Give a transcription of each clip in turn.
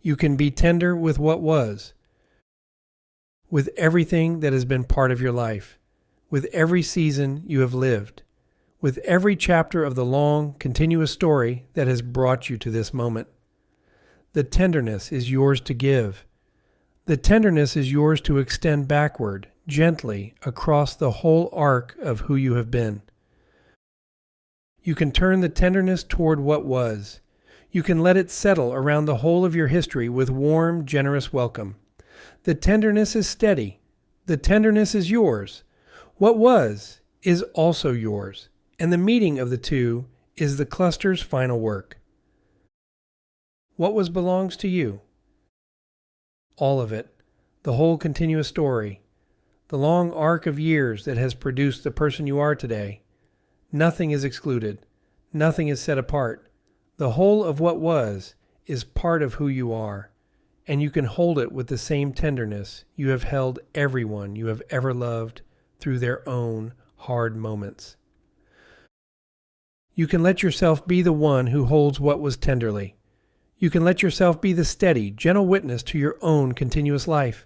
You can be tender with what was, with everything that has been part of your life, with every season you have lived, with every chapter of the long, continuous story that has brought you to this moment. The tenderness is yours to give. The tenderness is yours to extend backward, gently, across the whole arc of who you have been. You can turn the tenderness toward what was. You can let it settle around the whole of your history with warm, generous welcome. The tenderness is steady. The tenderness is yours. What was is also yours, and the meeting of the two is the cluster's final work. What was belongs to you? All of it, the whole continuous story, the long arc of years that has produced the person you are today. Nothing is excluded. Nothing is set apart. The whole of what was is part of who you are, and you can hold it with the same tenderness you have held everyone you have ever loved through their own hard moments. You can let yourself be the one who holds what was tenderly. You can let yourself be the steady, gentle witness to your own continuous life.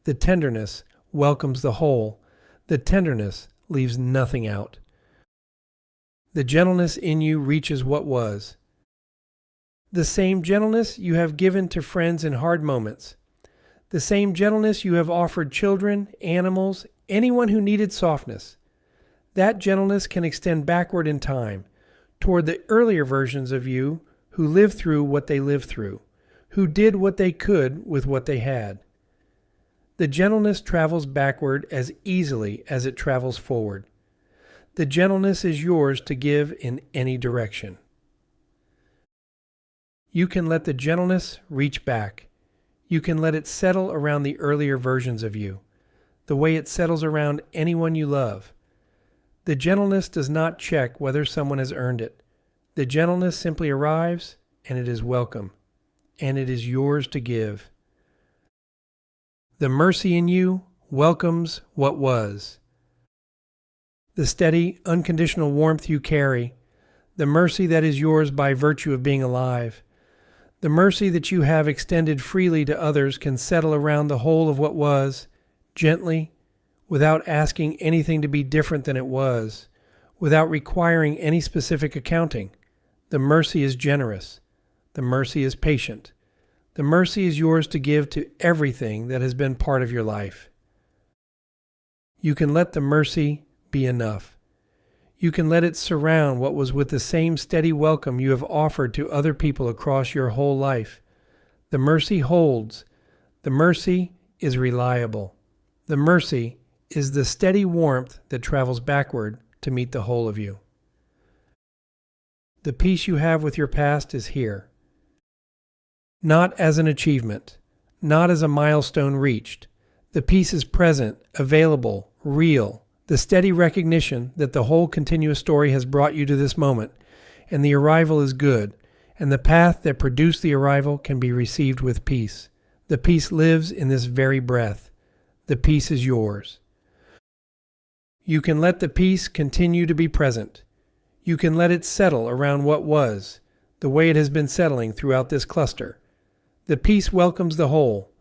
The tenderness welcomes the whole. The tenderness leaves nothing out. The gentleness in you reaches what was. The same gentleness you have given to friends in hard moments. The same gentleness you have offered children, animals, anyone who needed softness. That gentleness can extend backward in time, toward the earlier versions of you who lived through what they lived through, who did what they could with what they had. The gentleness travels backward as easily as it travels forward. The gentleness is yours to give in any direction. You can let the gentleness reach back. You can let it settle around the earlier versions of you, the way it settles around anyone you love. The gentleness does not check whether someone has earned it. The gentleness simply arrives, and it is welcome, and it is yours to give. The mercy in you welcomes what was. The steady, unconditional warmth you carry, the mercy that is yours by virtue of being alive, the mercy that you have extended freely to others can settle around the whole of what was, gently, without asking anything to be different than it was, without requiring any specific accounting. The mercy is generous. The mercy is patient. The mercy is yours to give to everything that has been part of your life. You can let the mercy be enough. You can let it surround what was with the same steady welcome you have offered to other people across your whole life. The mercy holds. The mercy is reliable. The mercy is the steady warmth that travels backward to meet the whole of you. The peace you have with your past is here. Not as an achievement, not as a milestone reached. The peace is present, available, real. The steady recognition that the whole continuous story has brought you to this moment, and the arrival is good, and the path that produced the arrival can be received with peace. The peace lives in this very breath. The peace is yours. You can let the peace continue to be present. You can let it settle around what was, the way it has been settling throughout this cluster. The peace welcomes the whole.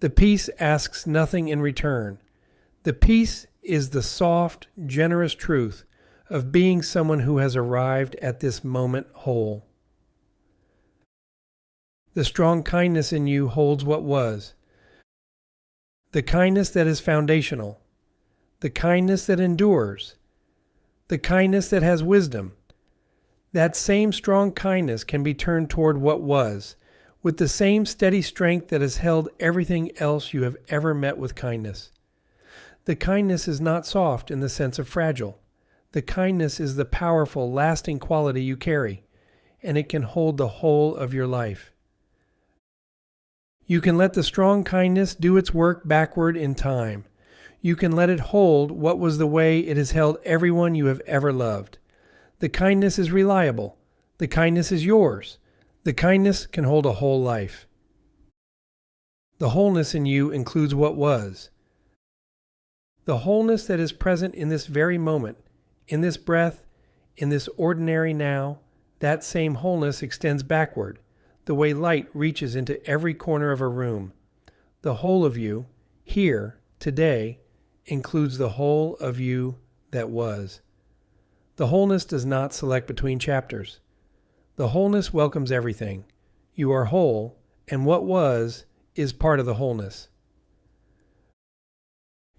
The peace asks nothing in return. The peace is the soft, generous truth of being someone who has arrived at this moment whole. The strong kindness in you holds what was. The kindness that is foundational. The kindness that endures. The kindness that has wisdom. That same strong kindness can be turned toward what was, with the same steady strength that has held everything else you have ever met with kindness. The kindness is not soft in the sense of fragile. The kindness is the powerful, lasting quality you carry, and it can hold the whole of your life. You can let the strong kindness do its work backward in time. You can let it hold what was the way it has held everyone you have ever loved. The kindness is reliable. The kindness is yours. The kindness can hold a whole life. The wholeness in you includes what was. The wholeness that is present in this very moment, in this breath, in this ordinary now, that same wholeness extends backward. the way light reaches into every corner of a room. The whole of you, here, today, includes the whole of you that was. The wholeness does not select between chapters. The wholeness welcomes everything. You are whole, and what was is part of the wholeness.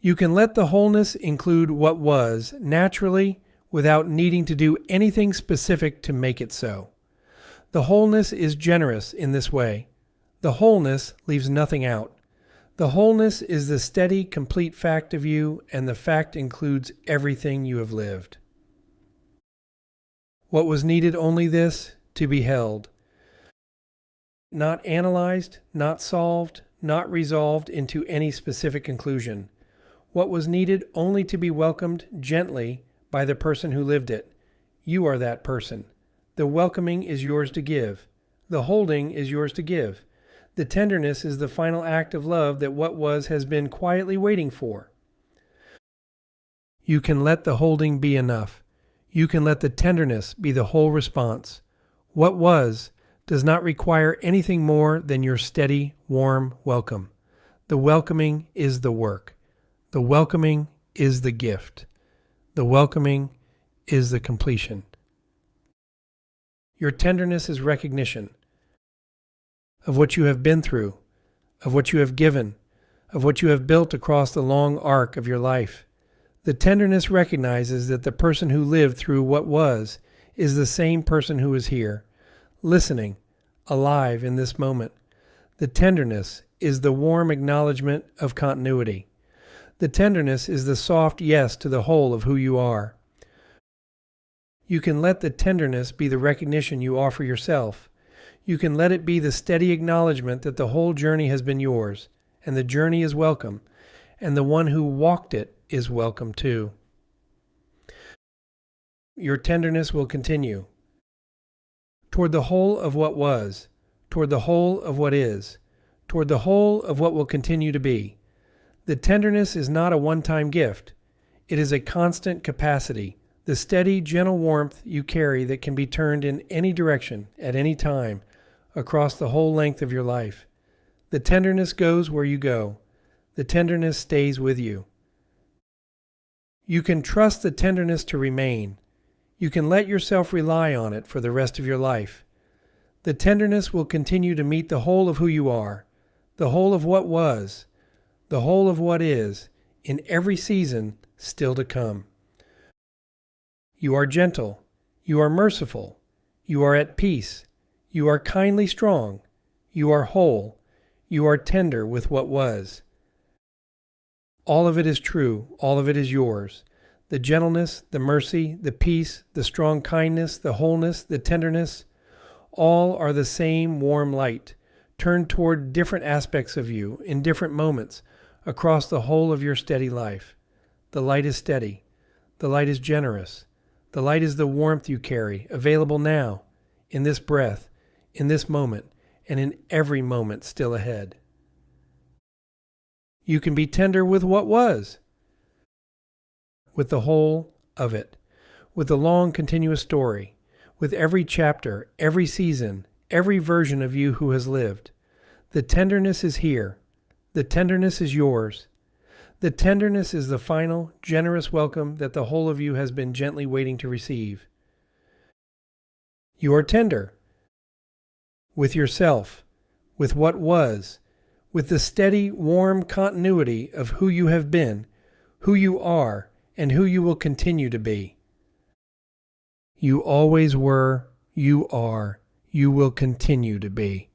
You can let the wholeness include what was naturally without needing to do anything specific to make it so. The wholeness is generous in this way. The wholeness leaves nothing out. The wholeness is the steady, complete fact of you, and the fact includes everything you have lived. What was needed only this, to be held. Not analyzed, not solved, not resolved into any specific conclusion. What was needed only to be welcomed gently by the person who lived it. You are that person. The welcoming is yours to give. The holding is yours to give. The tenderness is the final act of love that what was has been quietly waiting for. You can let the holding be enough. You can let the tenderness be the whole response. What was does not require anything more than your steady, warm welcome. The welcoming is the work. The welcoming is the gift. The welcoming is the completion. Your tenderness is recognition of what you have been through, of what you have given, of what you have built across the long arc of your life. The tenderness recognizes that the person who lived through what was is the same person who is here, listening, alive in this moment. The tenderness is the warm acknowledgement of continuity. The tenderness is the soft yes to the whole of who you are. You can let the tenderness be the recognition you offer yourself. You can let it be the steady acknowledgement that the whole journey has been yours, and the journey is welcome, and the one who walked it is welcome too. Your tenderness will continue toward the whole of what was, toward the whole of what is, toward the whole of what will continue to be. The tenderness is not a one-time gift. It is a constant capacity, the steady, gentle warmth you carry that can be turned in any direction, at any time, across the whole length of your life. The tenderness goes where you go. The tenderness stays with you. You can trust the tenderness to remain. You can let yourself rely on it for the rest of your life. The tenderness will continue to meet the whole of who you are, the whole of what was, the whole of what is, in every season still to come. You are gentle. You are merciful. You are at peace. You are kindly strong. You are whole. You are tender with what was. All of it is true. All of it is yours. The gentleness, the mercy, the peace, the strong kindness, the wholeness, the tenderness, all are the same warm light, turned toward different aspects of you in different moments across the whole of your steady life. The light is steady. The light is generous. The light is the warmth you carry, available now, in this breath, in this moment, and in every moment still ahead. You can be tender with what was, with the whole of it, with the long continuous story, with every chapter, every season, every version of you who has lived. The tenderness is here. The tenderness is yours. The tenderness is the final, generous welcome that the whole of you has been gently waiting to receive. You are tender with yourself, with what was, with the steady, warm continuity of who you have been, who you are, and who you will continue to be. You always were, you are, you will continue to be.